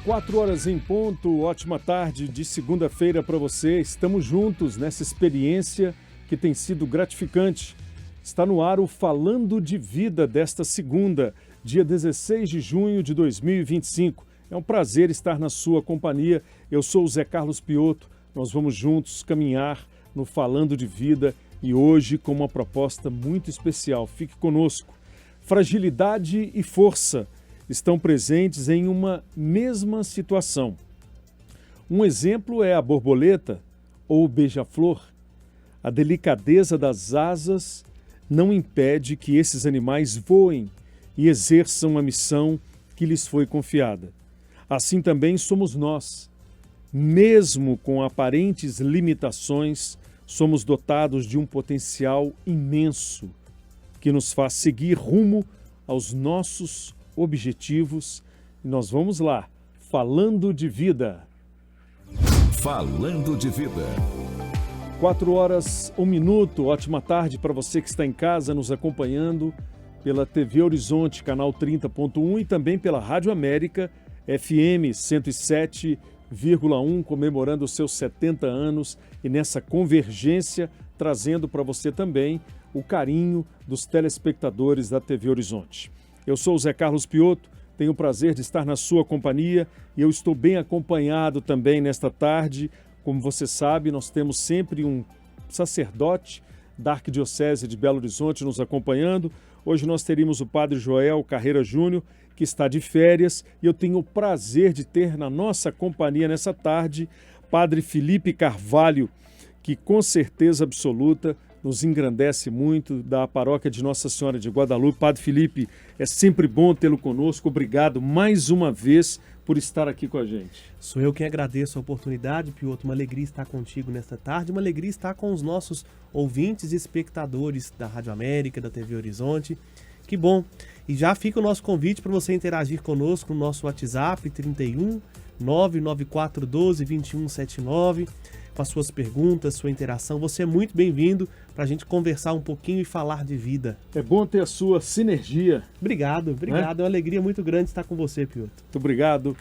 4 horas em ponto, ótima tarde de segunda-feira para você. Estamos juntos nessa experiência que tem sido gratificante. Está no ar o Falando de Vida desta segunda, dia 16 de junho de 2025. É um prazer estar na sua companhia. Eu sou o Zé Carlos Piotto. Nós vamos juntos caminhar no Falando de Vida e hoje com uma proposta muito especial. Fique conosco. Fragilidade e força estão presentes em uma mesma situação. Um exemplo é a borboleta ou o beija-flor. A delicadeza das asas não impede que esses animais voem e exerçam a missão que lhes foi confiada. Assim também somos nós. Mesmo com aparentes limitações, somos dotados de um potencial imenso que nos faz seguir rumo aos nossos objetivos. E nós vamos lá, falando de vida. Falando de vida. 4 horas, 1 minuto. Ótima tarde para você que está em casa nos acompanhando pela TV Horizonte, canal 30.1 e também pela Rádio América, FM 107,1, comemorando os seus 70 anos e nessa convergência, trazendo para você também o carinho dos telespectadores da TV Horizonte. Eu sou o Zé Carlos Piotto, tenho o prazer de estar na sua companhia e eu estou bem acompanhado também nesta tarde. Como você sabe, nós temos sempre um sacerdote da Arquidiocese de Belo Horizonte nos acompanhando. Hoje nós teríamos o Padre Joel Carreira Júnior, que está de férias, e eu tenho o prazer de ter na nossa companhia nessa tarde Padre Felipe Carvalho, que com certeza absoluta nos engrandece muito, da paróquia de Nossa Senhora de Guadalupe. Padre Felipe, é sempre bom tê-lo conosco. Obrigado mais uma vez por estar aqui com a gente. Sou eu quem agradeço a oportunidade, Piotto. Uma alegria estar contigo nesta tarde, uma alegria estar com os nossos ouvintes e espectadores da Rádio América, da TV Horizonte. Que bom! E já fica o nosso convite para você interagir conosco no nosso WhatsApp 31 99412 2179, com as suas perguntas, sua interação. Você é muito bem-vindo para a gente conversar um pouquinho e falar de vida. É bom ter a sua sinergia. Obrigado. É uma alegria muito grande estar com você, Piotto. Muito obrigado,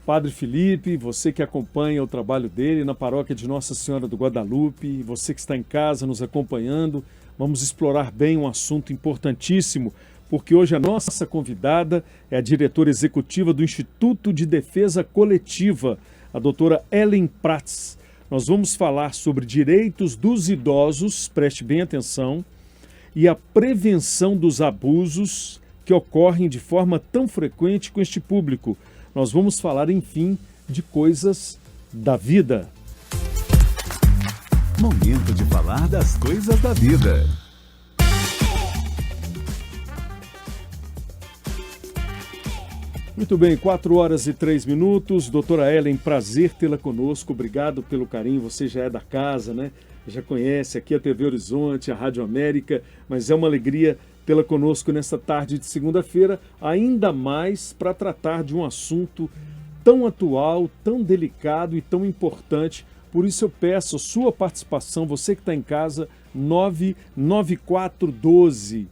Padre Felipe, você que acompanha o trabalho dele na paróquia de Nossa Senhora do Guadalupe, você que está em casa nos acompanhando. Vamos explorar bem um assunto importantíssimo, porque hoje a nossa convidada é a diretora executiva do Instituto de Defesa Coletiva, a doutora Ellen Prats. Nós vamos falar sobre direitos dos idosos, preste bem atenção, e a prevenção dos abusos que ocorrem de forma tão frequente com este público. Nós vamos falar, enfim, de coisas da vida. Momento de falar das coisas da vida. Muito bem, 4 horas e 3 minutos. Doutora Ellen, prazer tê-la conosco. Obrigado pelo carinho. Você já é da casa, né? Já conhece aqui a TV Horizonte, a Rádio América, mas é uma alegria tê-la conosco nesta tarde de segunda-feira, ainda mais para tratar de um assunto tão atual, tão delicado e tão importante. Por isso eu peço a sua participação, você que está em casa, 99412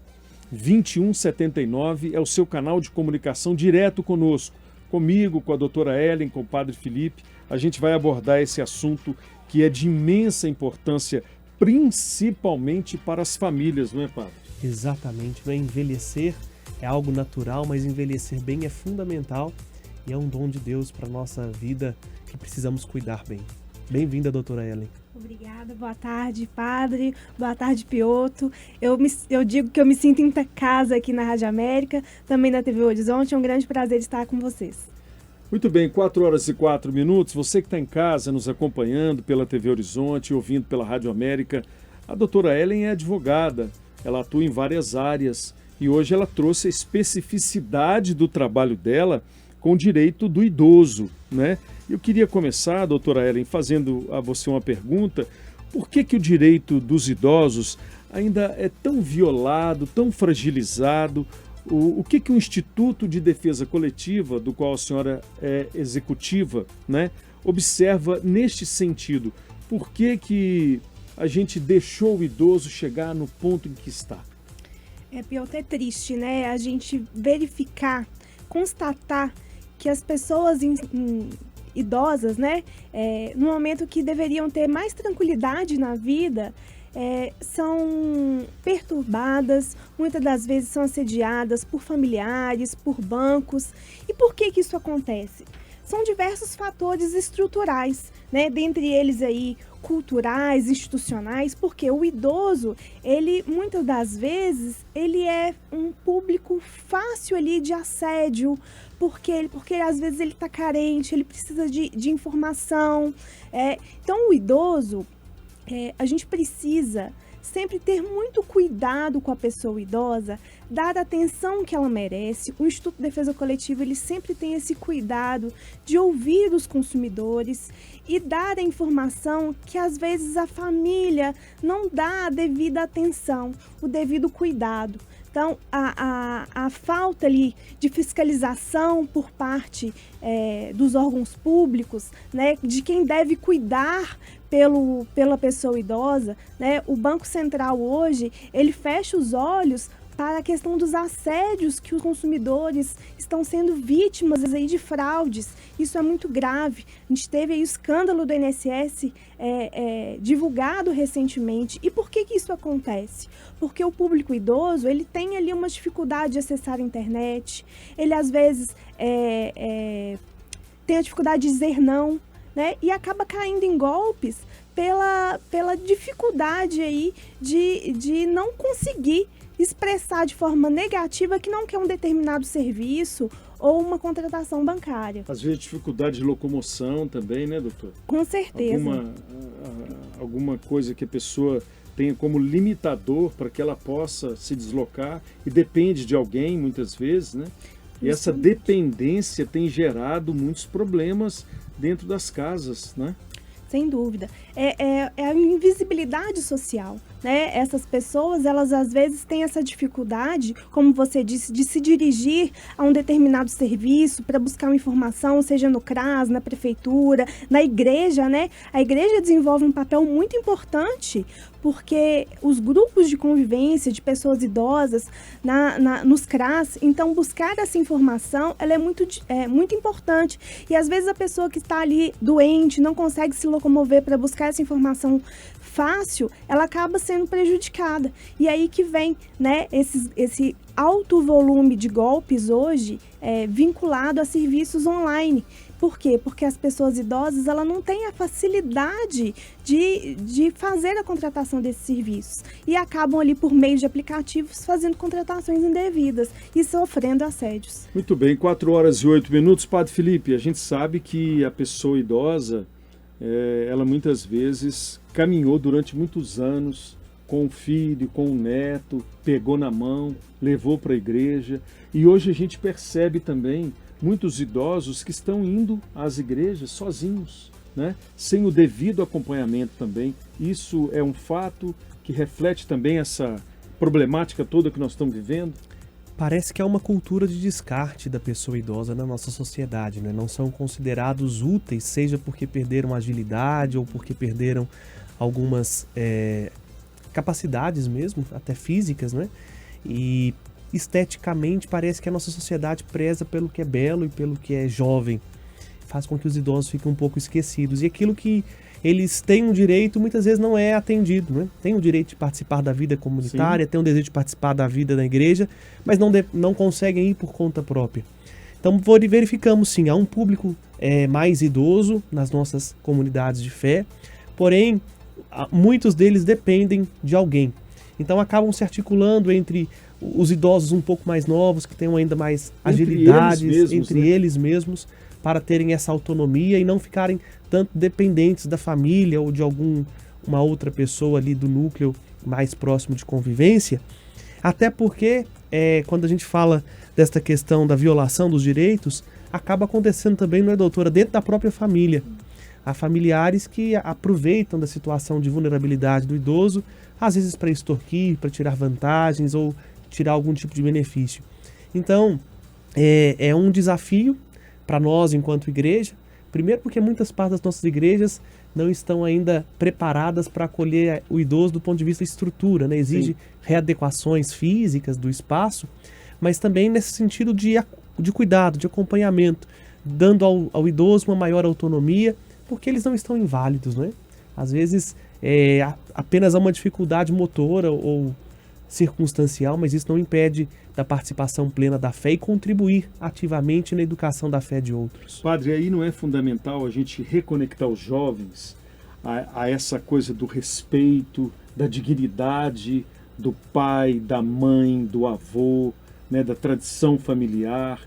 2179 é o seu canal de comunicação direto conosco, comigo, com a doutora Ellen, com o Padre Felipe. A gente vai abordar esse assunto que é de imensa importância, principalmente para as famílias, não é, Padre? Exatamente, não é? Envelhecer é algo natural, mas envelhecer bem é fundamental e é um dom de Deus para a nossa vida que precisamos cuidar bem. Bem-vinda, doutora Ellen. Obrigada, boa tarde, Padre, boa tarde, Piotto. Eu digo que eu me sinto em casa aqui na Rádio América, também na TV Horizonte, é um grande prazer estar com vocês. Muito bem, 4 horas e 4 minutos, você que está em casa nos acompanhando pela TV Horizonte, ouvindo pela Rádio América, a doutora Ellen é advogada, ela atua em várias áreas e hoje ela trouxe a especificidade do trabalho dela com o direito do idoso, né? Eu queria começar, doutora Ellen, fazendo a você uma pergunta. Por que o direito dos idosos ainda é tão violado, tão fragilizado? O que o Instituto de Defesa Coletiva, do qual a senhora é executiva, né, observa neste sentido? Por que a gente deixou o idoso chegar no ponto em que está? Piotto, é triste, né? A gente verificar, constatar que as pessoas idosas, né, no momento que deveriam ter mais tranquilidade na vida, são perturbadas, muitas das vezes são assediadas por familiares, por bancos. E por que isso acontece? São diversos fatores estruturais, né? Dentre eles aí culturais, institucionais, porque o idoso, ele muitas das vezes, ele é um público fácil ali de assédio, porque às vezes ele está carente, ele precisa de informação. Então o idoso, a gente precisa sempre ter muito cuidado com a pessoa idosa, dar a atenção que ela merece. O Instituto de Defesa Coletiva, ele sempre tem esse cuidado de ouvir os consumidores e dar a informação que às vezes a família não dá a devida atenção, o devido cuidado. Então, a falta ali de fiscalização por parte dos órgãos públicos, né, de quem deve cuidar pela pessoa idosa, né? O Banco Central hoje, ele fecha os olhos para a questão dos assédios que os consumidores estão sendo vítimas aí de fraudes. Isso é muito grave. A gente teve aí o escândalo do INSS divulgado recentemente. E por que isso acontece? Porque o público idoso, ele tem ali uma dificuldade de acessar a internet, ele às vezes tem a dificuldade de dizer não, né? E acaba caindo em golpes pela dificuldade aí de não conseguir expressar de forma negativa que não quer um determinado serviço ou uma contratação bancária. Às vezes dificuldade de locomoção também, né, doutor? Com certeza. Alguma coisa que a pessoa tenha como limitador para que ela possa se deslocar e depende de alguém muitas vezes, né? E essa dependência tem gerado muitos problemas dentro das casas, né? Sem dúvida. É a invisibilidade social, né? Essas pessoas, elas às vezes têm essa dificuldade, como você disse, de se dirigir a um determinado serviço para buscar uma informação, seja no CRAS, na prefeitura, na igreja, né? A igreja desenvolve um papel muito importante, porque os grupos de convivência de pessoas idosas nos CRAS, então buscar essa informação, ela é muito importante. E às vezes a pessoa que está ali doente, não consegue se locomover para buscar essa informação fácil, ela acaba sendo prejudicada. E aí que vem, né, esse alto volume de golpes hoje vinculado a serviços online. Por quê? Porque as pessoas idosas, ela não têm a facilidade de fazer a contratação desses serviços e acabam ali por meio de aplicativos fazendo contratações indevidas e sofrendo assédios. Muito bem, 4h08. Padre Felipe, a gente sabe que a pessoa idosa, ela muitas vezes caminhou durante muitos anos com o filho, com o neto, pegou na mão, levou para a igreja, e hoje a gente percebe também muitos idosos que estão indo às igrejas sozinhos, né? Sem o devido acompanhamento também. Isso é um fato que reflete também essa problemática toda que nós estamos vivendo? Parece que há uma cultura de descarte da pessoa idosa na nossa sociedade, né? Não são considerados úteis, seja porque perderam agilidade ou porque perderam algumas capacidades mesmo, até físicas, né? E esteticamente parece que a nossa sociedade preza pelo que é belo e pelo que é jovem. Faz com que os idosos fiquem um pouco esquecidos. E aquilo que eles têm um direito, muitas vezes não é atendido, né? Tem o direito de participar da vida comunitária, tem o desejo de participar da vida da igreja, mas não conseguem ir por conta própria. Então verificamos sim, há um público mais idoso nas nossas comunidades de fé, porém muitos deles dependem de alguém. Então acabam se articulando entre os idosos um pouco mais novos, que tenham ainda mais agilidades entre eles mesmos, para terem essa autonomia e não ficarem tanto dependentes da família ou de uma outra pessoa ali do núcleo mais próximo de convivência. Até porque, quando a gente fala desta questão da violação dos direitos, acaba acontecendo também, não é, doutora, dentro da própria família. Há familiares que aproveitam da situação de vulnerabilidade do idoso, às vezes para extorquir, para tirar vantagens ou tirar algum tipo de benefício. Então, é um desafio para nós enquanto igreja, primeiro porque muitas partes das nossas igrejas não estão ainda preparadas para acolher o idoso do ponto de vista estrutura, né? Exige readequações físicas do espaço, mas também nesse sentido de cuidado, de acompanhamento, dando ao idoso uma maior autonomia, porque eles não estão inválidos, né? Às vezes apenas há uma dificuldade motora ou circunstancial, mas isso não impede da participação plena da fé e contribuir ativamente na educação da fé de outros. Padre, aí não é fundamental a gente reconectar os jovens a essa coisa do respeito, da dignidade do pai, da mãe, do avô, né, da tradição familiar.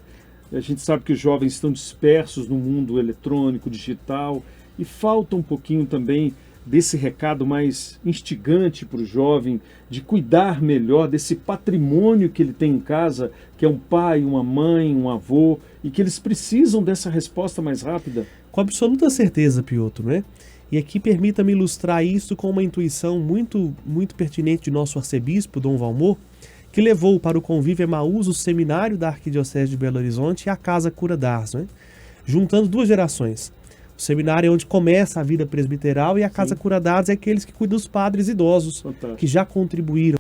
A gente sabe que os jovens estão dispersos no mundo eletrônico, digital, e falta um pouquinho também desse recado mais instigante para o jovem, de cuidar melhor desse patrimônio que ele tem em casa, que é um pai, uma mãe, um avô, e que eles precisam dessa resposta mais rápida. Com absoluta certeza, Piotr, né? E aqui permita-me ilustrar isso com uma intuição muito, muito pertinente de nosso arcebispo, Dom Valmor, que levou para o Convívio Emaús o seminário da Arquidiocese de Belo Horizonte e a Casa Cura d'Ars, né? Juntando duas gerações. O seminário é onde começa a vida presbiteral e a Casa Cura d'Ars é aqueles que cuidam dos padres idosos, que já contribuíram.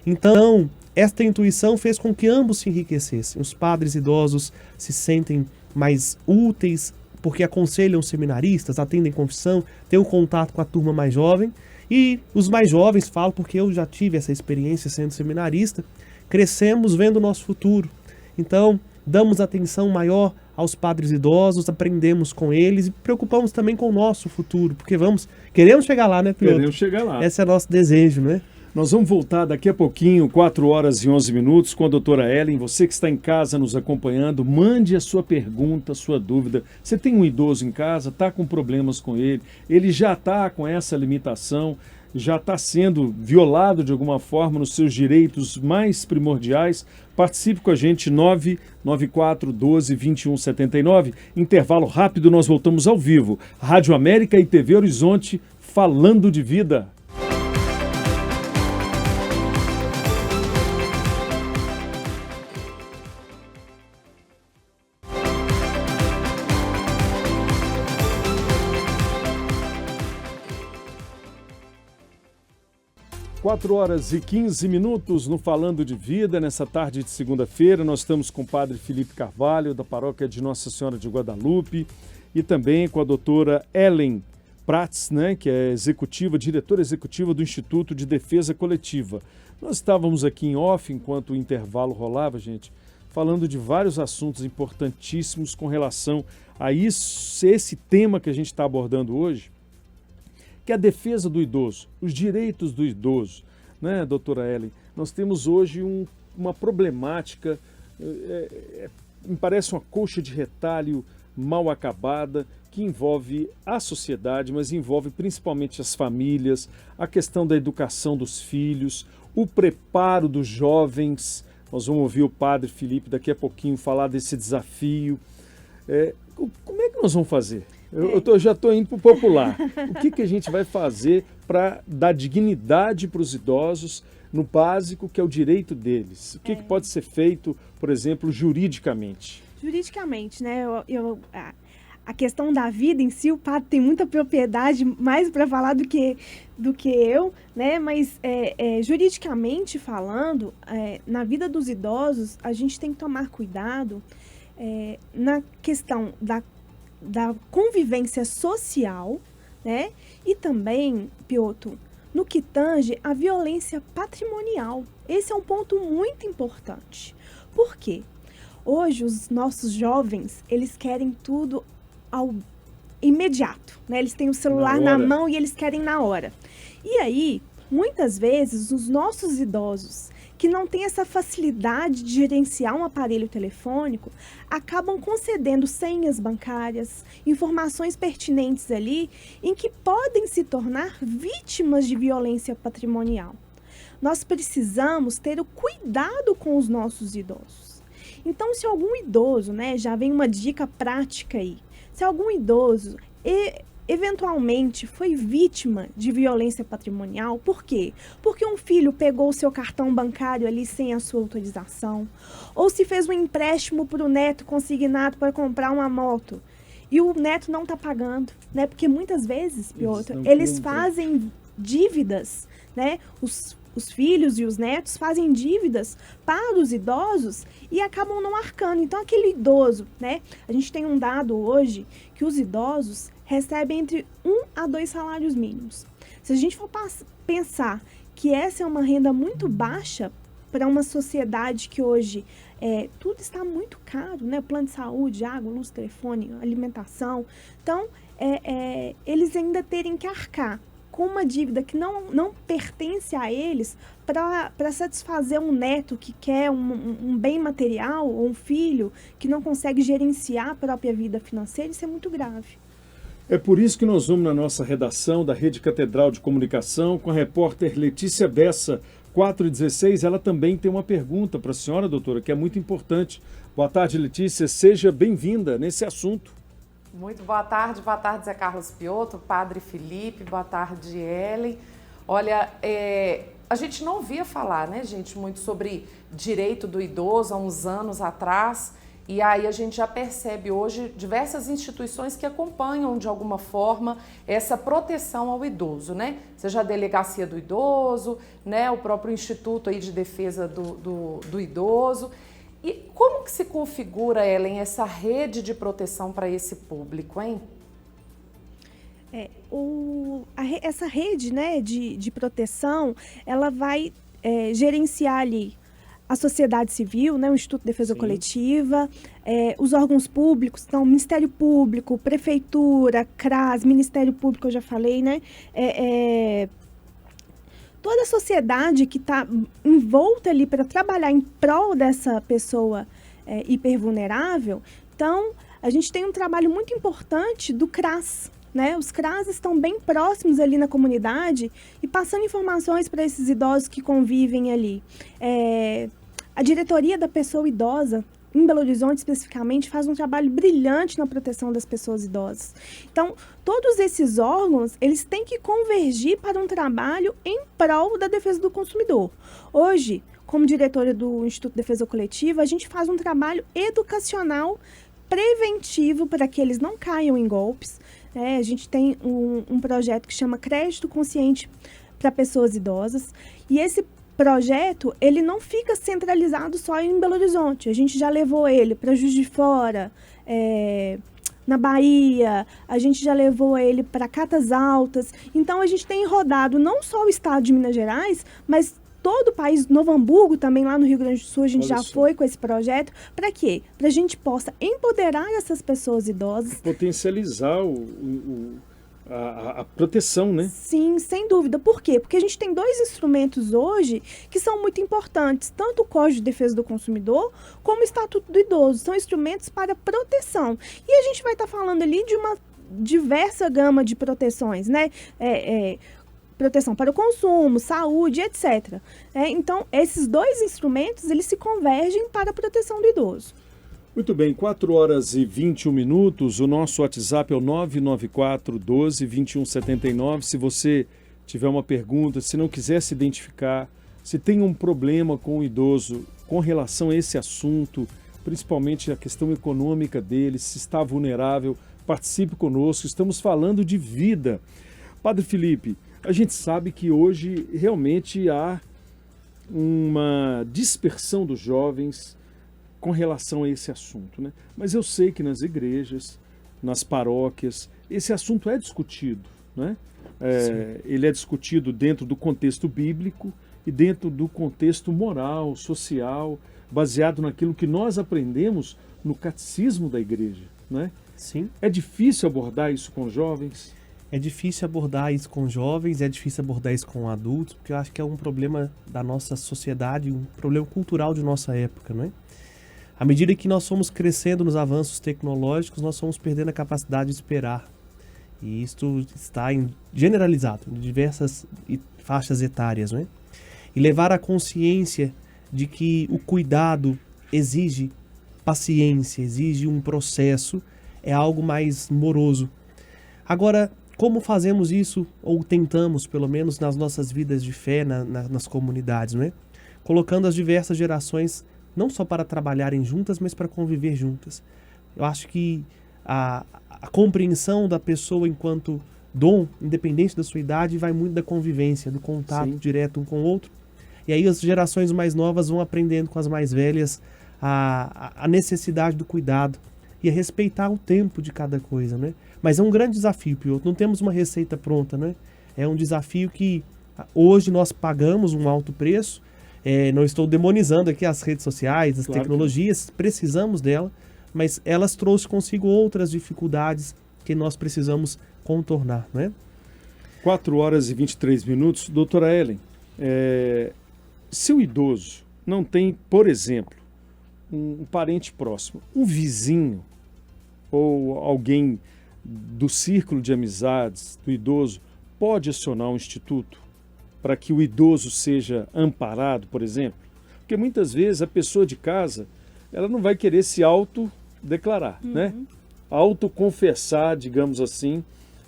Então, esta intuição fez com que ambos se enriquecessem. Os padres idosos se sentem mais úteis, porque aconselham os seminaristas, atendem confissão, têm um contato com a turma mais jovem. E os mais jovens, falo porque eu já tive essa experiência sendo seminarista, crescemos vendo o nosso futuro. Então, damos atenção maior aos padres idosos, aprendemos com eles e preocupamos também com o nosso futuro, porque queremos chegar lá, né, Piotr? Queremos chegar lá. Esse é o nosso desejo, né? Nós vamos voltar daqui a pouquinho, 4h11, com a doutora Ellen. Você que está em casa nos acompanhando, mande a sua pergunta, a sua dúvida. Você tem um idoso em casa, está com problemas com ele já está com essa limitação, já está sendo violado de alguma forma nos seus direitos mais primordiais. Participe com a gente, 994 12 21 79. Intervalo rápido, nós voltamos ao vivo. Rádio América e TV Horizonte, falando de vida. Quatro horas e 15 minutos no Falando de Vida, nessa tarde de segunda-feira. Nós estamos com o padre Felipe Carvalho, da paróquia de Nossa Senhora de Guadalupe, e também com a doutora Ellen Prats, né, que é diretora executiva do Instituto de Defesa Coletiva. Nós estávamos aqui em off, enquanto o intervalo rolava, gente, falando de vários assuntos importantíssimos com relação a esse tema que a gente está abordando hoje, que é a defesa do idoso, os direitos do idoso, né, doutora Ellen? Nós temos hoje uma problemática, me parece uma colcha de retalho mal acabada, que envolve a sociedade, mas envolve principalmente as famílias, a questão da educação dos filhos, o preparo dos jovens. Nós vamos ouvir o padre Felipe daqui a pouquinho falar desse desafio. Como é que nós vamos fazer? Eu já estou indo para o popular. O que a gente vai fazer para dar dignidade para os idosos no básico, que é o direito deles? O que pode ser feito, por exemplo, juridicamente? Juridicamente, né? A questão da vida em si, o padre tem muita propriedade mais para falar do que eu, né? Mas juridicamente falando, na vida dos idosos, a gente tem que tomar cuidado na questão da convivência social, né? E também, Piotr, no que tange a violência patrimonial. Esse é um ponto muito importante. Por quê? Hoje, os nossos jovens, eles querem tudo ao imediato, né? Eles têm o celular na mão e eles querem na hora. E aí, muitas vezes, os nossos idosos que não têm essa facilidade de gerenciar um aparelho telefônico, acabam concedendo senhas bancárias, informações pertinentes ali, em que podem se tornar vítimas de violência patrimonial. Nós precisamos ter o cuidado com os nossos idosos. Então, se algum idoso, né, já vem uma dica prática aí, se algum idoso eventualmente foi vítima de violência patrimonial, por quê? Porque um filho pegou o seu cartão bancário ali sem a sua autorização, ou se fez um empréstimo para o neto consignado para comprar uma moto, e o neto não está pagando, né? Porque muitas vezes, Piotr, eles fazem dívidas, né? Os os filhos e os netos fazem dívidas para os idosos e acabam não arcando. Então, aquele idoso, né? A gente tem um dado hoje que os idosos recebem entre 1 a 2 salários mínimos. Se a gente for pensar que essa é uma renda muito baixa para uma sociedade que hoje tudo está muito caro, né? Plano de saúde, água, luz, telefone, alimentação. Então, eles ainda terem que arcar com uma dívida que não pertence a eles para satisfazer um neto que quer um bem material, ou um filho que não consegue gerenciar a própria vida financeira, isso é muito grave. É por isso que nós vamos na nossa redação da Rede Catedral de Comunicação com a repórter Letícia Bessa, 4:16. Ela também tem uma pergunta para a senhora, doutora, que é muito importante. Boa tarde, Letícia. Seja bem-vinda nesse assunto. Muito boa tarde Zé Carlos Piotto, Padre Felipe, boa tarde, Ellen. Olha, a gente não ouvia falar, né, gente, muito sobre direito do idoso há uns anos atrás, e aí a gente já percebe hoje diversas instituições que acompanham de alguma forma essa proteção ao idoso, né? Seja a Delegacia do Idoso, né, o próprio Instituto aí de Defesa do Idoso. E como que se configura, Ellen, essa rede de proteção para esse público, hein? Essa rede, né, de proteção, ela vai gerenciar ali a sociedade civil, né, o Instituto de Defesa Coletiva, os órgãos públicos, então, Ministério Público, Prefeitura, CRAS, Ministério Público, eu já falei, né, toda a sociedade que está envolta ali para trabalhar em prol dessa pessoa hipervulnerável. Então, a gente tem um trabalho muito importante do CRAS, né? Os CRAS estão bem próximos ali na comunidade e passando informações para esses idosos que convivem ali. A diretoria da pessoa idosa, em Belo Horizonte especificamente, faz um trabalho brilhante na proteção das pessoas idosas. Então, todos esses órgãos, eles têm que convergir para um trabalho em prol da defesa do consumidor. Hoje, como diretora do Instituto de Defesa Coletiva, a gente faz um trabalho educacional preventivo para que eles não caiam em golpes. A gente tem um projeto que chama Crédito Consciente para Pessoas Idosas, e esse projeto, ele não fica centralizado só em Belo Horizonte. A gente já levou ele para Juiz de Fora, na Bahia, a gente já levou ele para Catas Altas. Então, a gente tem rodado não só o estado de Minas Gerais, mas todo o país, Novo Hamburgo também, lá no Rio Grande do Sul, a gente já foi com esse projeto. Para quê? Para a gente possa empoderar essas pessoas idosas. Potencializar a proteção, né? Sim, sem dúvida. Por quê? Porque a gente tem 2 instrumentos hoje que são muito importantes, tanto o Código de Defesa do Consumidor como o Estatuto do Idoso. São instrumentos para proteção. E a gente vai estar falando ali de uma diversa gama de proteções, né? Proteção para o consumo, saúde, etc. Então, esses 2 instrumentos, eles se convergem para a proteção do idoso. Muito bem, 4h21, o nosso WhatsApp é o 994 12 2179. Se você tiver uma pergunta, se não quiser se identificar, se tem um problema com o idoso com relação a esse assunto, principalmente a questão econômica dele, se está vulnerável, participe conosco, estamos falando de vida. Padre Felipe, a gente sabe que hoje realmente há uma dispersão dos jovens com relação a esse assunto, né? Mas eu sei que nas igrejas, nas paróquias, esse assunto é discutido, né? Ele é discutido dentro do contexto bíblico e dentro do contexto moral, social, baseado naquilo que nós aprendemos no catecismo da igreja, né? Sim. É difícil abordar isso com jovens? É difícil abordar isso com jovens, é difícil abordar isso com adultos, porque eu acho que é um problema da nossa sociedade, um problema cultural de nossa época, não é? À medida que nós fomos crescendo nos avanços tecnológicos, nós fomos perdendo a capacidade de esperar. E isto está generalizado em diversas faixas etárias, não é? E levar a consciência de que o cuidado exige paciência, exige um processo, é algo mais moroso. Agora, como fazemos isso, ou tentamos, pelo menos, nas nossas vidas de fé, nas comunidades, não é? Colocando as diversas gerações não só para trabalharem juntas, mas para conviver juntas. Eu acho que a compreensão da pessoa enquanto dom, independente da sua idade, vai muito da convivência, do contato Sim. direto um com o outro. E aí as gerações mais novas vão aprendendo com as mais velhas a necessidade do cuidado e a respeitar o tempo de cada coisa, né? Mas é um grande desafio, Piotr. Não temos uma receita pronta, né? É um desafio que hoje nós pagamos um alto preço. Não estou demonizando aqui as redes sociais, as tecnologias, precisamos dela, mas elas trouxeram consigo outras dificuldades que nós precisamos contornar, né? 4 horas e 23 minutos. Doutora Ellen, se o idoso não tem, por exemplo, um parente próximo, um vizinho ou alguém do círculo de amizades do idoso, pode acionar um instituto para que o idoso seja amparado, por exemplo? Porque muitas vezes a pessoa de casa, ela não vai querer se autodeclarar, né? Autoconfessar, digamos assim,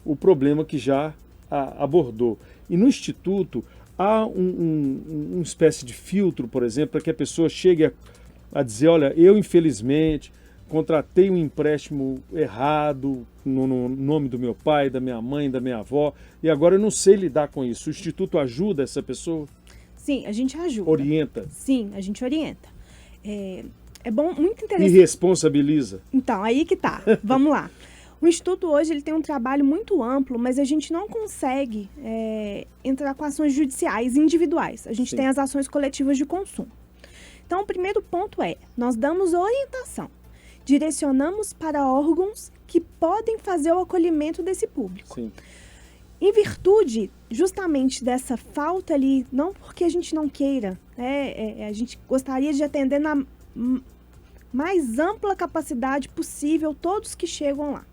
o problema que já abordou. E no instituto há uma espécie de filtro, por exemplo, para que a pessoa chegue a dizer, olha, eu infelizmente contratei um empréstimo errado no nome do meu pai, da minha mãe, da minha avó, e agora eu não sei lidar com isso. O instituto ajuda essa pessoa? Sim, a gente ajuda. Orienta? Sim, a gente orienta. É bom, muito interessante. E responsabiliza? Então, aí que tá. Vamos lá. O Instituto hoje ele tem um trabalho muito amplo, mas a gente não consegue entrar com ações judiciais individuais. A gente tem as ações coletivas de consumo. Então, o primeiro ponto nós damos orientação. Direcionamos para órgãos que podem fazer o acolhimento desse público. Sim. Em virtude justamente dessa falta ali, não porque a gente não queira, a gente gostaria de atender na mais ampla capacidade possível todos que chegam lá.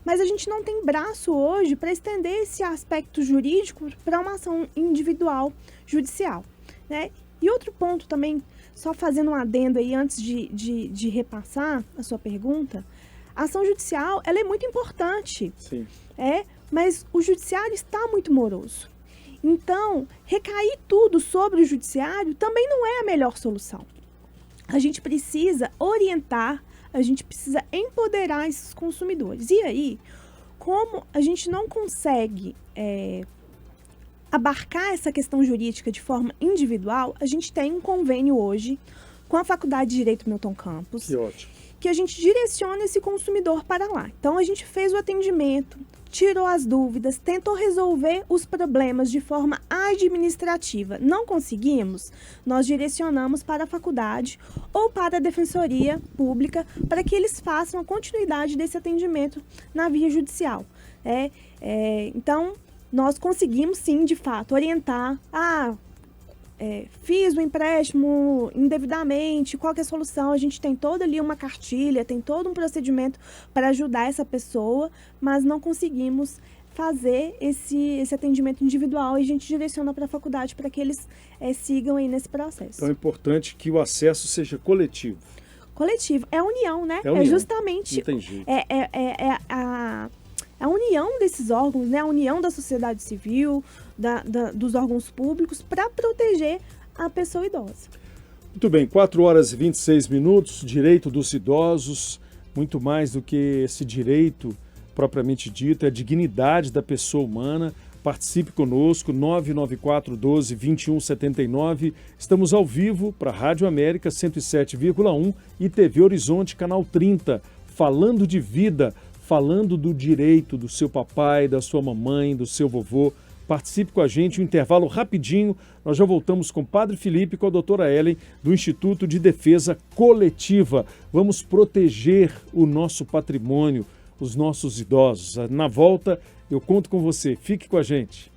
Mas a gente não tem braço hoje para estender esse aspecto jurídico para uma ação individual judicial, né? E outro ponto também, só fazendo um adendo aí antes de repassar a sua pergunta, a ação judicial ela é muito importante. Sim. Mas o judiciário está muito moroso. Então, recair tudo sobre o judiciário também não é a melhor solução. A gente precisa orientar, a gente precisa empoderar esses consumidores. E aí, como a gente não consegue abarcar essa questão jurídica de forma individual, a gente tem um convênio hoje com a Faculdade de Direito Milton Campos. Que ótimo. Que a gente direciona esse consumidor para lá. Então, a gente fez o atendimento, tirou as dúvidas, tentou resolver os problemas de forma administrativa. Não conseguimos? Nós direcionamos para a faculdade ou para a Defensoria Pública para que eles façam a continuidade desse atendimento na via judicial. Então, nós conseguimos sim, de fato, orientar. Fiz o empréstimo indevidamente, qual que é a solução? A gente tem toda ali uma cartilha, tem todo um procedimento para ajudar essa pessoa, mas não conseguimos fazer esse atendimento individual e a gente direciona para a faculdade para que eles sigam aí nesse processo. Então é importante que o acesso seja coletivo. Coletivo, é a união, né? É união. Justamente Não tem jeito. A união desses órgãos, né? A união da sociedade civil, dos órgãos públicos para proteger a pessoa idosa. Muito bem, 4 horas e 26 minutos, direito dos idosos, muito mais do que esse direito propriamente dito, é a dignidade da pessoa humana. Participe conosco, 994-12-2179. Estamos ao vivo para a Rádio América 107,1 e TV Horizonte, canal 30, falando de vida, falando do direito do seu papai, da sua mamãe, do seu vovô. Participe com a gente, um intervalo rapidinho. Nós já voltamos com o Padre Felipe e com a doutora Ellen, do Instituto de Defesa Coletiva. Vamos proteger o nosso patrimônio, os nossos idosos. Na volta, eu conto com você. Fique com a gente.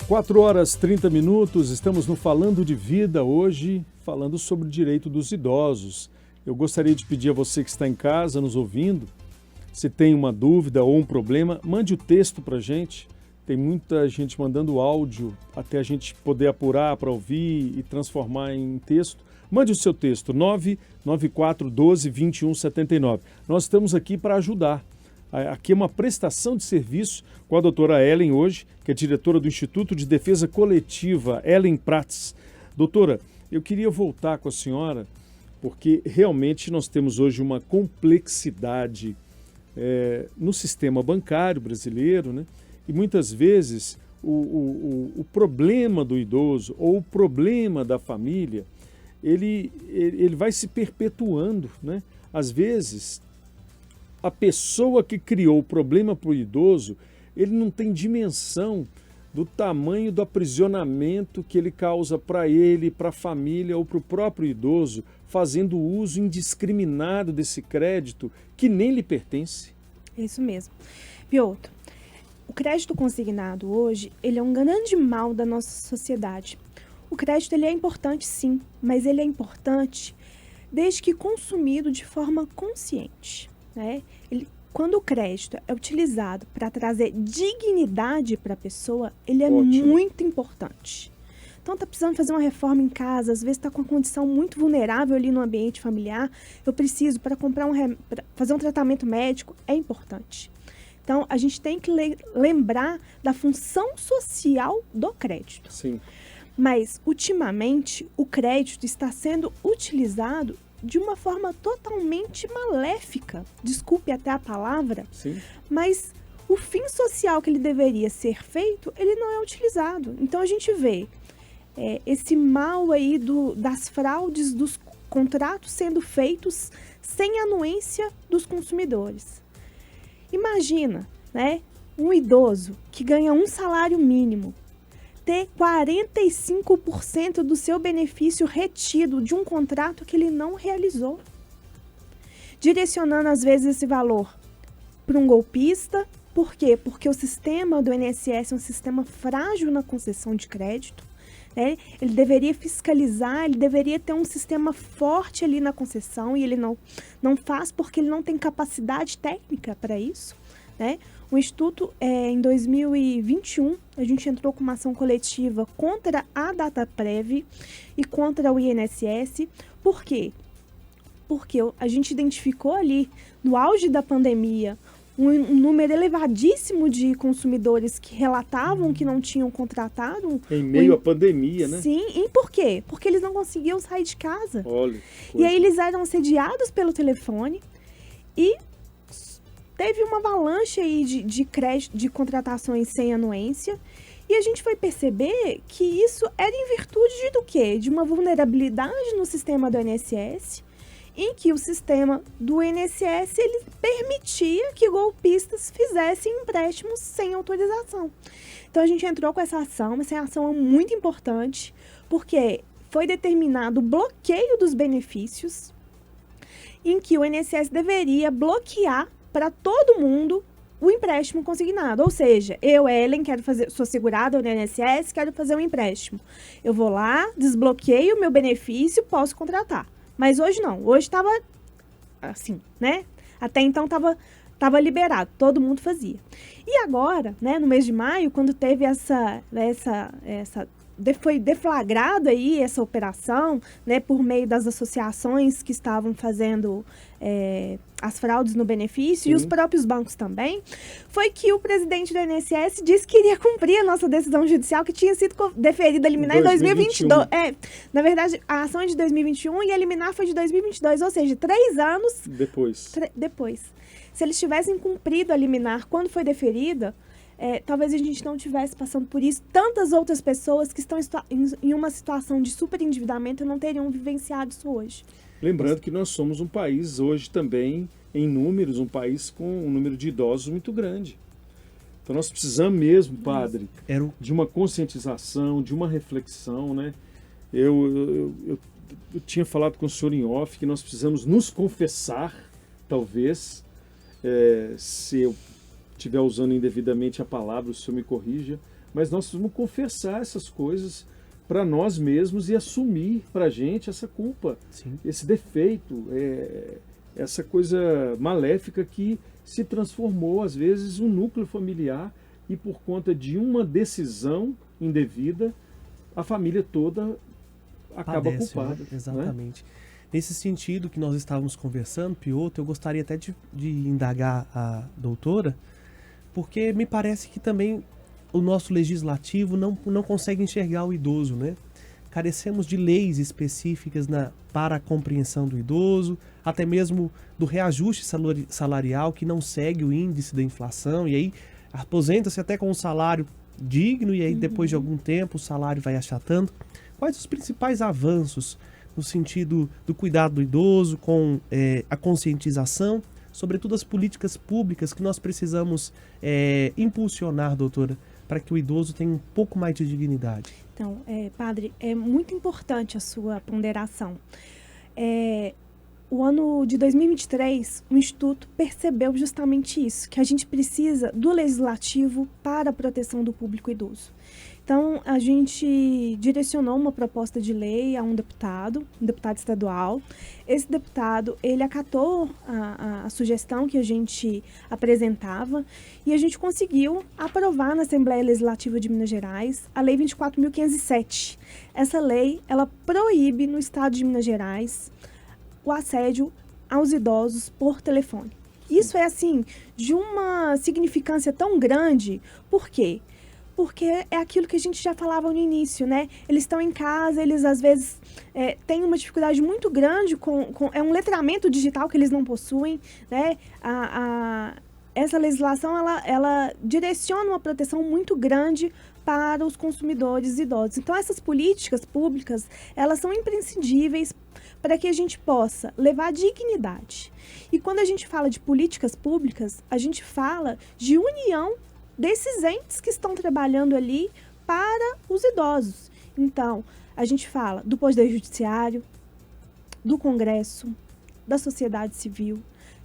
Quatro horas 30 minutos, estamos no Falando de Vida hoje, falando sobre o direito dos idosos. Eu gostaria de pedir a você que está em casa nos ouvindo, se tem uma dúvida ou um problema, mande o texto para a gente. Tem muita gente mandando áudio até a gente poder apurar para ouvir e transformar em texto. Mande o seu texto, 994-12-2179. Nós estamos aqui para ajudar. Aqui é uma prestação de serviço com a doutora Ellen hoje, que é diretora do Instituto de Defesa Coletiva, Ellen Prats. Doutora, eu queria voltar com a senhora, porque realmente nós temos hoje uma complexidade no sistema bancário brasileiro, né? E muitas vezes o problema do idoso ou o problema da família, ele vai se perpetuando, né? Às vezes, a pessoa que criou o problema para o idoso, ele não tem dimensão do tamanho do aprisionamento que ele causa para ele, para a família ou para o próprio idoso, fazendo uso indiscriminado desse crédito que nem lhe pertence. Isso mesmo. Piotr, o crédito consignado hoje, ele é um grande mal da nossa sociedade. O crédito ele é importante sim, mas ele é importante desde que consumido de forma consciente, né? Quando o crédito é utilizado para trazer dignidade para a pessoa, ele é muito importante. Então, está precisando fazer uma reforma em casa, às vezes está com uma condição muito vulnerável ali no ambiente familiar, eu preciso para comprar pra fazer um tratamento médico, é importante. Então, a gente tem que lembrar da função social do crédito. Sim. Mas, ultimamente, o crédito está sendo utilizado de uma forma totalmente maléfica. Desculpe até a palavra, Sim. mas o fim social que ele deveria ser feito, ele não é utilizado. Então, a gente vê esse mal aí das fraudes dos contratos sendo feitos sem anuência dos consumidores. Imagina, né, um idoso que ganha um salário mínimo ter 45% do seu benefício retido de um contrato que ele não realizou, direcionando às vezes esse valor para um golpista. Por quê? Porque o sistema do INSS é um sistema frágil na concessão de crédito, né? Ele deveria fiscalizar, ele deveria ter um sistema forte ali na concessão e ele não faz porque ele não tem capacidade técnica para isso, né? O Instituto, em 2021, a gente entrou com uma ação coletiva contra a Dataprev e contra o INSS. Por quê? Porque a gente identificou ali, no auge da pandemia, um número elevadíssimo de consumidores que relatavam que não tinham contratado. Em meio à pandemia, né? Sim, e por quê? Porque eles não conseguiam sair de casa. Olha, e aí eles eram assediados pelo telefone e teve uma avalanche aí de crédito, de contratações sem anuência, e a gente foi perceber que isso era em virtude do quê? De uma vulnerabilidade no sistema do INSS, em que o sistema do INSS ele permitia que golpistas fizessem empréstimos sem autorização. Então a gente entrou com essa ação é muito importante, porque foi determinado o bloqueio dos benefícios, em que o INSS deveria bloquear para todo mundo o empréstimo consignado. Ou seja, eu, Ellen, sou segurada no INSS, quero fazer um empréstimo. Eu vou lá, desbloqueio o meu benefício, posso contratar. Mas hoje não. Hoje estava assim, né? Até então estava liberado, todo mundo fazia. E agora, né, no mês de maio, quando teve foi deflagrado aí essa operação, né, por meio das associações que estavam fazendo as fraudes no benefício, e os próprios bancos também, foi que o presidente do INSS disse que iria cumprir a nossa decisão judicial que tinha sido deferida a liminar em 2022. Na verdade, a ação é de 2021 e a liminar foi de 2022, ou seja, 3 anos depois. Se eles tivessem cumprido a liminar quando foi deferida, talvez a gente não estivesse passando por isso. Tantas outras pessoas que estão em uma situação de superendividamento não teriam vivenciado isso hoje. Lembrando que nós somos um país hoje também, em números, um país com um número de idosos muito grande. Então nós precisamos mesmo, padre, de uma conscientização, de uma reflexão, né? Eu tinha falado com o senhor em off que nós precisamos nos confessar, talvez, se eu estiver usando indevidamente a palavra, o senhor me corrija, mas nós precisamos confessar essas coisas para nós mesmos e assumir para a gente essa culpa, Sim. esse defeito, essa coisa maléfica que se transformou, às vezes, um núcleo familiar e por conta de uma decisão indevida, a família toda acaba Padece, culpada. né? Exatamente. Né? Nesse sentido que nós estávamos conversando, Piotr, eu gostaria até de indagar a doutora, porque me parece que também o nosso legislativo não consegue enxergar o idoso, né? Carecemos de leis específicas para a compreensão do idoso, até mesmo do reajuste salarial que não segue o índice da inflação, e aí aposenta-se até com um salário digno, e aí depois de algum tempo o salário vai achatando. Quais os principais avanços no sentido do cuidado do idoso, com a conscientização, sobretudo as políticas públicas que nós precisamos impulsionar, doutora, para que o idoso tenha um pouco mais de dignidade? Então, padre, é muito importante a sua ponderação. O ano de 2023, o Instituto percebeu justamente isso, que a gente precisa do legislativo para a proteção do público idoso. Então, a gente direcionou uma proposta de lei a um deputado estadual. Esse deputado, ele acatou a sugestão que a gente apresentava e a gente conseguiu aprovar na Assembleia Legislativa de Minas Gerais a Lei 24.507. Essa lei, ela proíbe no estado de Minas Gerais o assédio aos idosos por telefone. Isso é, assim, de uma significância tão grande. Por quê? Porque é aquilo que a gente já falava no início, né? Eles estão em casa, eles às vezes têm uma dificuldade muito grande é um letramento digital que eles não possuem, né? Essa legislação, ela direciona uma proteção muito grande para os consumidores idosos. Então, essas políticas públicas, elas são imprescindíveis para que a gente possa levar dignidade. E quando a gente fala de políticas públicas, a gente fala de união desses entes que estão trabalhando ali para os idosos. Então, a gente fala do Poder Judiciário, do Congresso, da sociedade civil.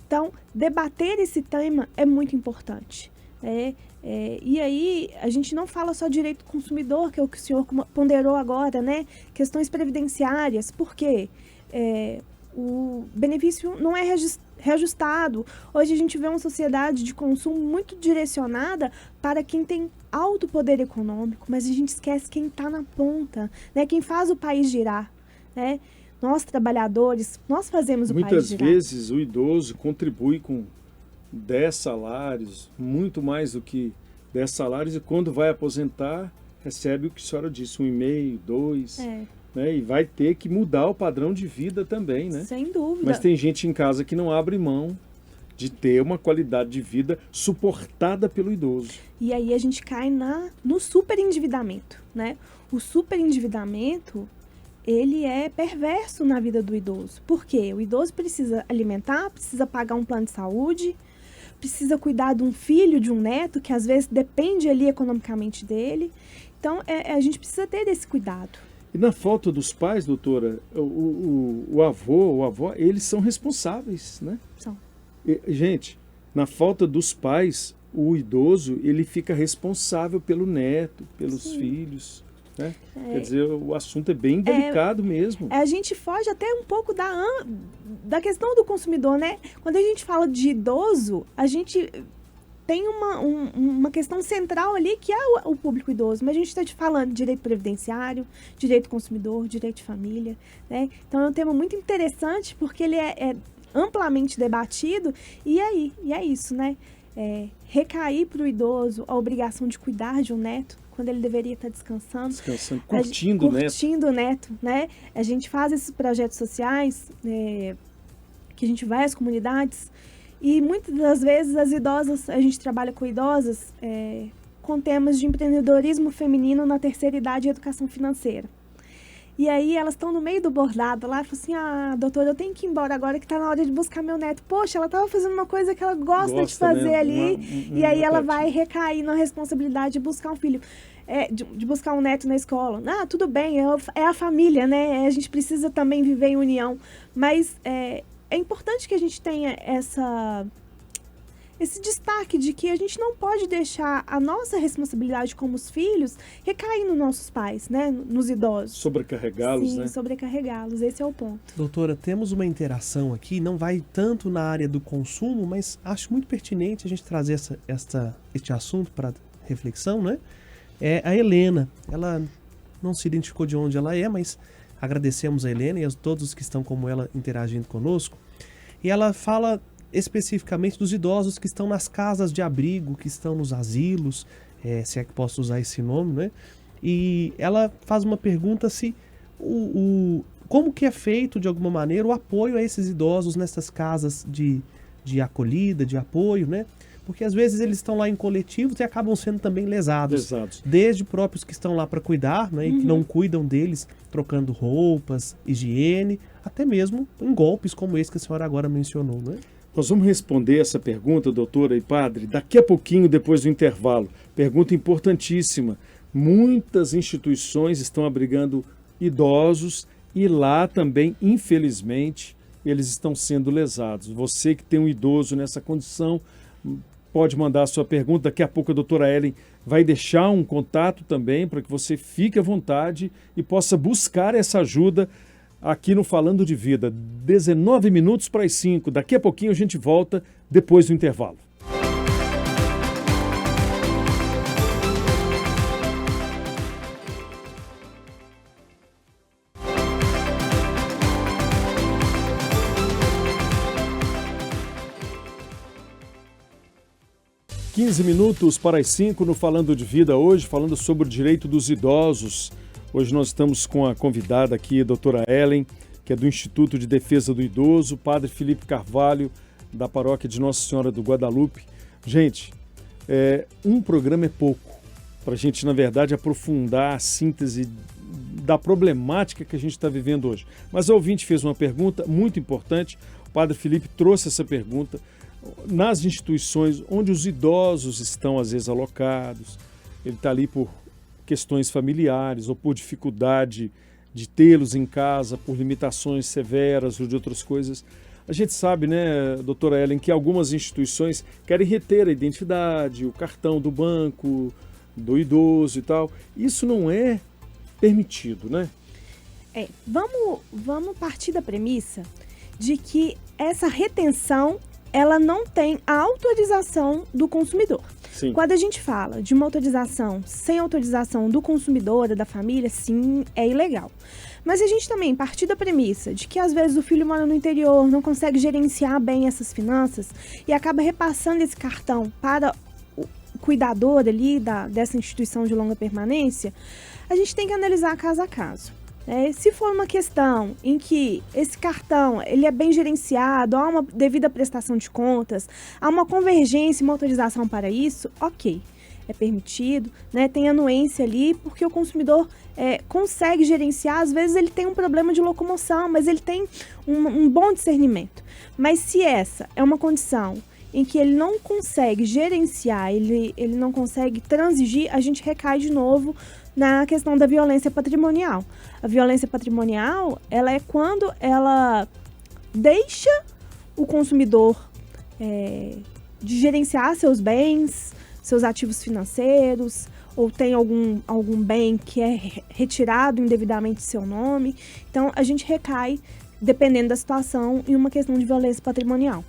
Então, debater esse tema é muito importante. E aí, a gente não fala só direito do consumidor, que é o que o senhor ponderou agora, né? Questões previdenciárias. Por quê? O benefício não é reajustado. Hoje a gente vê uma sociedade de consumo muito direcionada para quem tem alto poder econômico, mas a gente esquece quem está na ponta, né? Quem faz o país girar, né? Nós, trabalhadores, nós fazemos o país girar. Muitas vezes o idoso contribui com 10 salários, muito mais do que 10 salários, e quando vai aposentar, recebe o que a senhora disse, 1,5, 2... Né? E vai ter que mudar o padrão de vida também, né? Sem dúvida. Mas tem gente em casa que não abre mão de ter uma qualidade de vida suportada pelo idoso. E aí a gente cai no superendividamento, né? O superendividamento, ele é perverso na vida do idoso. Por quê? O idoso precisa alimentar, precisa pagar um plano de saúde, precisa cuidar de um filho, de um neto, que às vezes depende ali economicamente dele. Então, a gente precisa ter esse cuidado. E na falta dos pais, doutora, o avô ou a avó, eles são responsáveis, né? São. Gente, na falta dos pais, o idoso, ele fica responsável pelo neto, pelos filhos, né? Quer dizer, o assunto é bem delicado mesmo. A gente foge até um pouco da questão do consumidor, né? Quando a gente fala de idoso, a gente tem uma questão central ali que é o público idoso, mas a gente está falando de direito previdenciário, direito consumidor, direito de família, né? Então é um tema muito interessante porque ele é amplamente debatido e é isso, né? Recair para o idoso a obrigação de cuidar de um neto quando ele deveria estar descansando, curtindo o neto, né? A gente faz esses projetos sociais, que a gente vai às comunidades. E muitas das vezes as idosas, a gente trabalha com idosas com temas de empreendedorismo feminino na terceira idade e educação financeira. E aí elas estão no meio do bordado lá e falam assim, doutora, eu tenho que ir embora agora que está na hora de buscar meu neto. Poxa, ela estava fazendo uma coisa que ela gosta de fazer ali, e aí ela vai recair na responsabilidade de buscar um filho, de buscar um neto na escola. Tudo bem, é a família, né? A gente precisa também viver em união, mas é importante que a gente tenha esse destaque de que a gente não pode deixar a nossa responsabilidade como os filhos recair nos nossos pais, né? Nos idosos. Sobrecarregá-los, né? Sim, sobrecarregá-los, esse é o ponto. Doutora, temos uma interação aqui, não vai tanto na área do consumo, mas acho muito pertinente a gente trazer este assunto para reflexão, né? A Helena, ela não se identificou de onde ela é, mas Agradecemos a Helena e a todos os que estão como ela interagindo conosco. E ela fala especificamente dos idosos que estão nas casas de abrigo, que estão nos asilos, se é que posso usar esse nome, né? E ela faz uma pergunta se como que é feito, de alguma maneira, o apoio a esses idosos nessas casas de acolhida, de apoio, né? Porque às vezes eles estão lá em coletivos e acabam sendo também lesados. Desde próprios que estão lá para cuidar, né? E que não cuidam deles, trocando roupas, higiene, até mesmo em golpes como esse que a senhora agora mencionou, né? Nós vamos responder essa pergunta, doutora e padre, daqui a pouquinho, depois do intervalo. Pergunta importantíssima. Muitas instituições estão abrigando idosos e lá também, infelizmente, eles estão sendo lesados. Você que tem um idoso nessa condição, pode mandar a sua pergunta. Daqui a pouco a doutora Ellen vai deixar um contato também para que você fique à vontade e possa buscar essa ajuda aqui no Falando de Vida. 19 minutos para as 5. Daqui a pouquinho a gente volta depois do intervalo. Quinze minutos para as 5 no Falando de Vida hoje, falando sobre o direito dos idosos. Hoje nós estamos com a convidada aqui, a doutora Ellen, que é do Instituto de Defesa do Idoso, padre Felipe Carvalho, da paróquia de Nossa Senhora do Guadalupe. Gente, um programa é pouco para a gente, na verdade, aprofundar a síntese da problemática que a gente está vivendo hoje. Mas a ouvinte fez uma pergunta muito importante, o padre Felipe trouxe essa pergunta. Nas instituições onde os idosos estão, às vezes, alocados, ele está ali por questões familiares ou por dificuldade de tê-los em casa, por limitações severas ou de outras coisas. A gente sabe, né, doutora Ellen, que algumas instituições querem reter a identidade, o cartão do banco, do idoso e tal. Isso não é permitido, né? Vamos partir da premissa de que essa retenção ela não tem a autorização do consumidor. Sim. Quando a gente fala de uma autorização sem autorização do consumidor, da família, sim, é ilegal. Mas a gente também partir da premissa de que às vezes o filho mora no interior, não consegue gerenciar bem essas finanças e acaba repassando esse cartão para o cuidador ali dessa instituição de longa permanência, a gente tem que analisar caso a caso. Se for uma questão em que esse cartão ele é bem gerenciado, há uma devida prestação de contas, há uma convergência e uma autorização para isso, ok, é permitido, né? Tem anuência ali, porque o consumidor consegue gerenciar, às vezes ele tem um problema de locomoção, mas ele tem um bom discernimento. Mas se essa é uma condição em que ele não consegue gerenciar, ele não consegue transigir, a gente recai de novo na questão da violência patrimonial. A violência patrimonial, ela é quando ela deixa o consumidor de gerenciar seus bens, seus ativos financeiros, ou tem algum bem que é retirado indevidamente de seu nome. Então, a gente recai, dependendo da situação, em uma questão de violência patrimonial.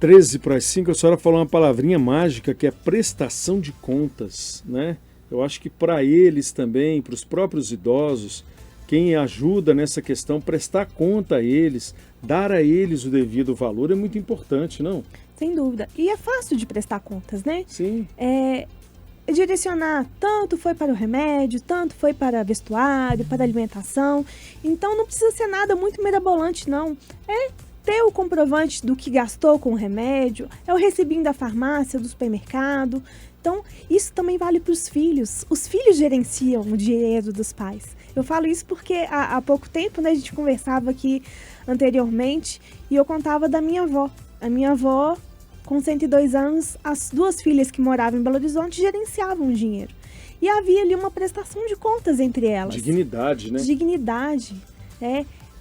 13 para as 5, a senhora falou uma palavrinha mágica que é prestação de contas, né? Eu acho que para eles também, para os próprios idosos, quem ajuda nessa questão, prestar conta a eles, dar a eles o devido valor é muito importante, não? Sem dúvida. E é fácil de prestar contas, né? Sim. Direcionar, tanto foi para o remédio, tanto foi para vestuário, para alimentação. Então não precisa ser nada muito mirabolante, não. É ter o comprovante do que gastou com o remédio, é o recibinho da farmácia, do supermercado. Então, isso também vale para os filhos. Os filhos gerenciam o dinheiro dos pais. Eu falo isso porque há pouco tempo, né, a gente conversava aqui anteriormente e eu contava da minha avó. A minha avó, com 102 anos, as duas filhas que moravam em Belo Horizonte gerenciavam o dinheiro. E havia ali uma prestação de contas entre elas. Dignidade, né? Dignidade.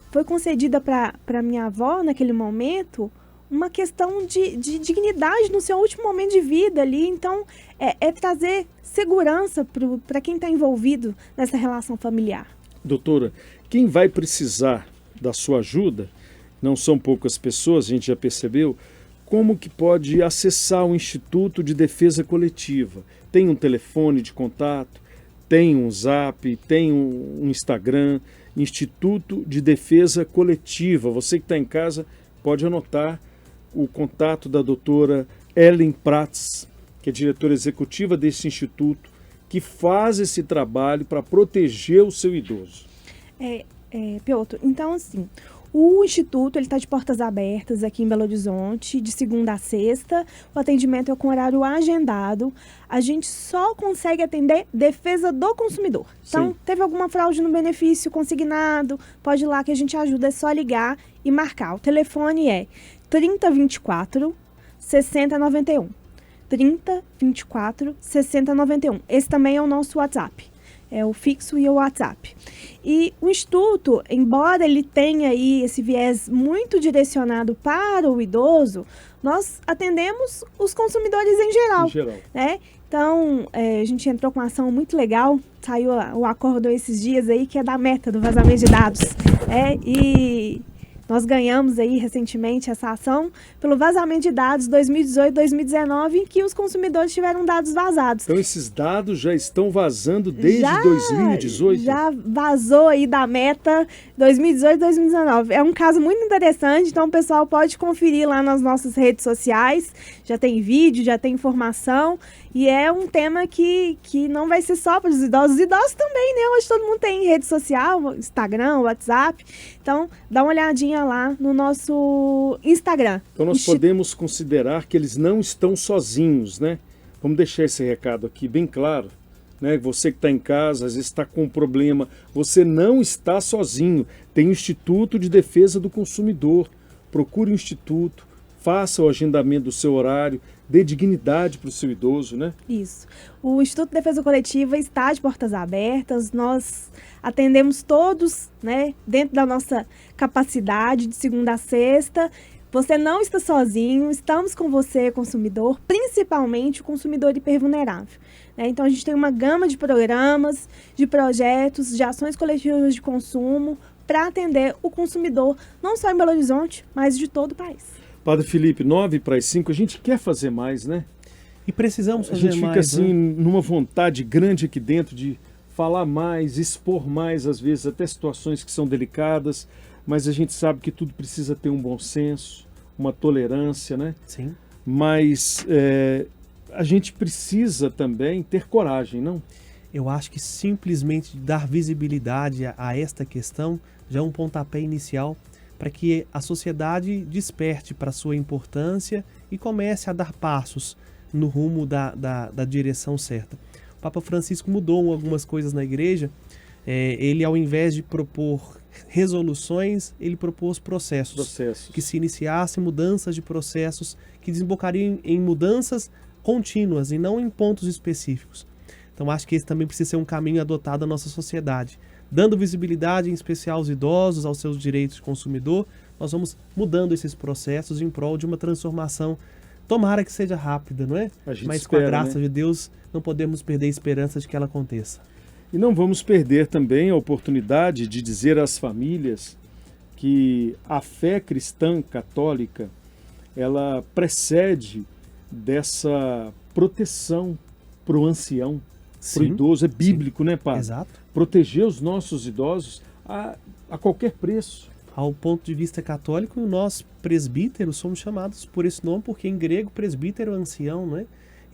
Foi concedida para minha avó, naquele momento, uma questão de dignidade no seu último momento de vida ali. Então, é trazer segurança para quem está envolvido nessa relação familiar. Doutora, quem vai precisar da sua ajuda, não são poucas pessoas, a gente já percebeu, como que pode acessar o Instituto de Defesa Coletiva? Tem um telefone de contato, tem um Zap, tem um Instagram, Instituto de Defesa Coletiva. Você que está em casa pode anotar o contato da doutora Ellen Prats, que é diretora executiva desse instituto, que faz esse trabalho para proteger o seu idoso. Piotr, então assim, o Instituto está de portas abertas aqui em Belo Horizonte, de segunda a sexta. O atendimento é com horário agendado. A gente só consegue atender defesa do consumidor. Então, Sim. Teve alguma fraude no benefício consignado, pode ir lá que a gente ajuda, é só ligar e marcar. O telefone é 3024 6091. 3024 6091. Esse também é o nosso WhatsApp. É o fixo e o WhatsApp. E o Instituto, embora ele tenha aí esse viés muito direcionado para o idoso, nós atendemos os consumidores em geral. Né? Então, a gente entrou com uma ação muito legal, saiu o acordo esses dias aí, que é da meta do vazamento de dados. E nós ganhamos aí recentemente essa ação pelo vazamento de dados 2018-2019, em que os consumidores tiveram dados vazados. Então esses dados já estão vazando desde 2018? Já vazou aí da meta 2018-2019. É um caso muito interessante, então o pessoal pode conferir lá nas nossas redes sociais. Já tem vídeo, já tem informação. E é um tema que não vai ser só para os idosos. Os idosos também, né? Hoje todo mundo tem rede social, Instagram, WhatsApp. Então, dá uma olhadinha lá no nosso Instagram. Então nós podemos considerar que eles não estão sozinhos, né? Vamos deixar esse recado aqui bem claro, né? Você que está em casa, às vezes está com um problema, você não está sozinho. Tem o Instituto de Defesa do Consumidor. Procure o Instituto, faça o agendamento do seu horário, dê dignidade para o seu idoso, né? Isso. O Instituto de Defesa Coletiva está de portas abertas, nós atendemos todos, né, dentro da nossa capacidade de segunda a sexta. Você não está sozinho, estamos com você, consumidor, principalmente o consumidor hipervulnerável. Né? Então a gente tem uma gama de programas, de projetos, de ações coletivas de consumo para atender o consumidor, não só em Belo Horizonte, mas de todo o país. Padre Felipe, 9:05, a gente quer fazer mais, né? E precisamos fazer mais. A gente fica assim, numa vontade grande aqui dentro de falar mais, expor mais, às vezes até situações que são delicadas, mas a gente sabe que tudo precisa ter um bom senso, uma tolerância, né? Sim. Mas a gente precisa também ter coragem, não? Eu acho que simplesmente dar visibilidade a esta questão já é um pontapé inicial para que a sociedade desperte para a sua importância e comece a dar passos no rumo da direção certa. O Papa Francisco mudou algumas coisas na igreja. Ele, ao invés de propor resoluções, ele propôs processos. Que se iniciassem mudanças de processos que desembocariam em mudanças contínuas e não em pontos específicos. Então acho que esse também precisa ser um caminho adotado na nossa sociedade. Dando visibilidade, em especial aos idosos, aos seus direitos de consumidor, nós vamos mudando esses processos em prol de uma transformação. Tomara que seja rápida, não é? Mas espera, com a graça, né, de Deus, não podemos perder a esperança de que ela aconteça. E não vamos perder também a oportunidade de dizer às famílias que a fé cristã católica, ela precede dessa proteção para o ancião, para o idoso. É bíblico, né, Padre? Exato. Proteger os nossos idosos a qualquer preço. Ao ponto de vista católico, nós presbíteros somos chamados por esse nome, porque em grego presbítero é ancião, não é?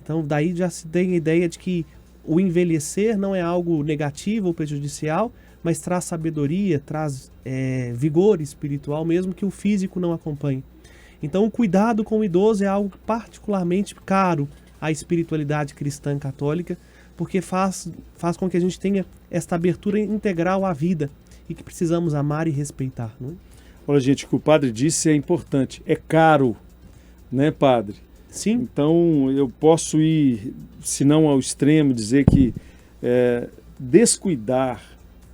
Então daí já se tem a ideia de que o envelhecer não é algo negativo ou prejudicial, mas traz sabedoria, traz vigor espiritual, mesmo que o físico não acompanhe. Então o cuidado com o idoso é algo particularmente caro à espiritualidade cristã católica, porque faz com que a gente tenha esta abertura integral à vida e que precisamos amar e respeitar. Não é? Olha, gente, o que o padre disse é importante. É caro, né, Padre? Sim. Então eu posso ir, se não ao extremo, dizer que descuidar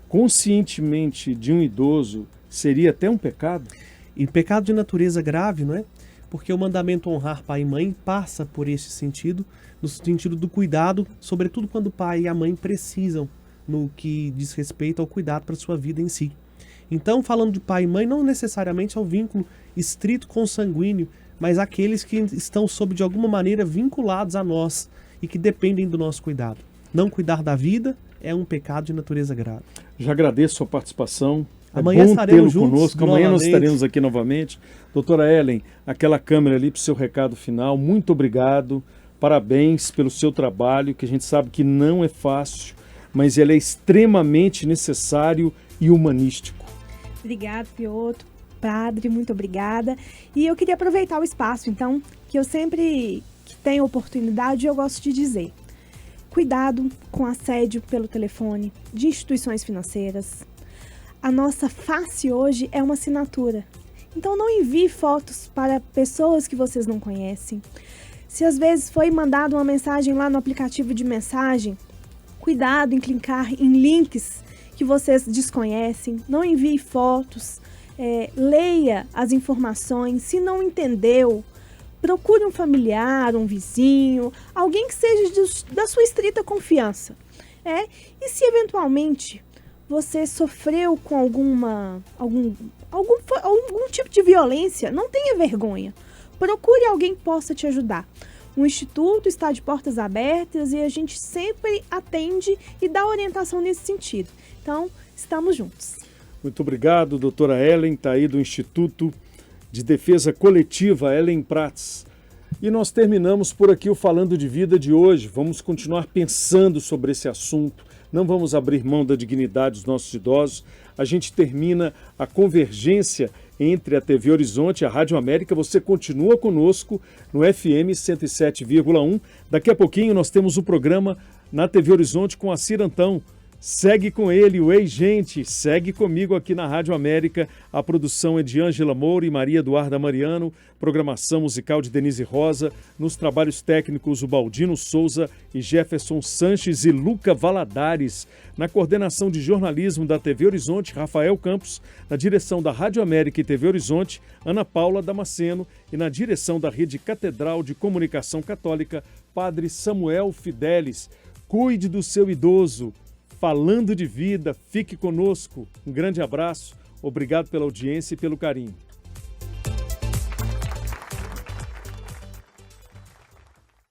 conscientemente de um idoso seria até um pecado? E pecado de natureza grave, não é? Porque o mandamento honrar pai e mãe passa por este sentido, no sentido do cuidado, sobretudo quando o pai e a mãe precisam, no que diz respeito ao cuidado para a sua vida em si. Então, falando de pai e mãe, não necessariamente é um vínculo estrito consanguíneo, mas aqueles que estão, de alguma maneira, vinculados a nós e que dependem do nosso cuidado. Não cuidar da vida é um pecado de natureza grave. Já agradeço a sua participação. Amanhã é bom estaremos tê-lo juntos conosco. Amanhã nós novamente. estaremos aqui novamente. Doutora Ellen, aquela câmera ali para o seu recado final. Muito obrigado. Parabéns pelo seu trabalho, que a gente sabe que não é fácil, mas ele é extremamente necessário e humanístico. Obrigado, Piotr. Padre, muito obrigada. E eu queria aproveitar o espaço, então, que eu sempre que tenho oportunidade, eu gosto de dizer. Cuidado com assédio pelo telefone de instituições financeiras. A nossa face hoje é uma assinatura. Então não envie fotos para pessoas que vocês não conhecem. Se às vezes foi mandada uma mensagem lá no aplicativo de mensagem, cuidado em clicar em links que vocês desconhecem. Não envie fotos. Leia as informações. Se não entendeu, procure um familiar, um vizinho, alguém que seja da sua estrita confiança. E se eventualmente você sofreu com algum tipo de violência, não tenha vergonha. Procure alguém que possa te ajudar. O Instituto está de portas abertas e a gente sempre atende e dá orientação nesse sentido. Então, estamos juntos. Muito obrigado, doutora Ellen, está aí do Instituto de Defesa Coletiva, Ellen Prats. E nós terminamos por aqui o Falando de Vida de hoje. Vamos continuar pensando sobre esse assunto. Não vamos abrir mão da dignidade dos nossos idosos. A gente termina a convergência entre a TV Horizonte e a Rádio América. Você continua conosco no FM 107,1. Daqui a pouquinho nós temos o programa na TV Horizonte com a Cirantão. Segue com ele, o Ei Gente, segue comigo aqui na Rádio América. A produção é de Ângela Moura e Maria Eduarda Mariano, programação musical de Denise Rosa, nos trabalhos técnicos o Baldino Souza e Jefferson Sanches e Luca Valadares. Na coordenação de jornalismo da TV Horizonte, Rafael Campos, na direção da Rádio América e TV Horizonte, Ana Paula Damasceno e na direção da Rede Catedral de Comunicação Católica, Padre Samuel Fidelis. Cuide do seu idoso. Falando de Vida, fique conosco. Um grande abraço, obrigado pela audiência e pelo carinho.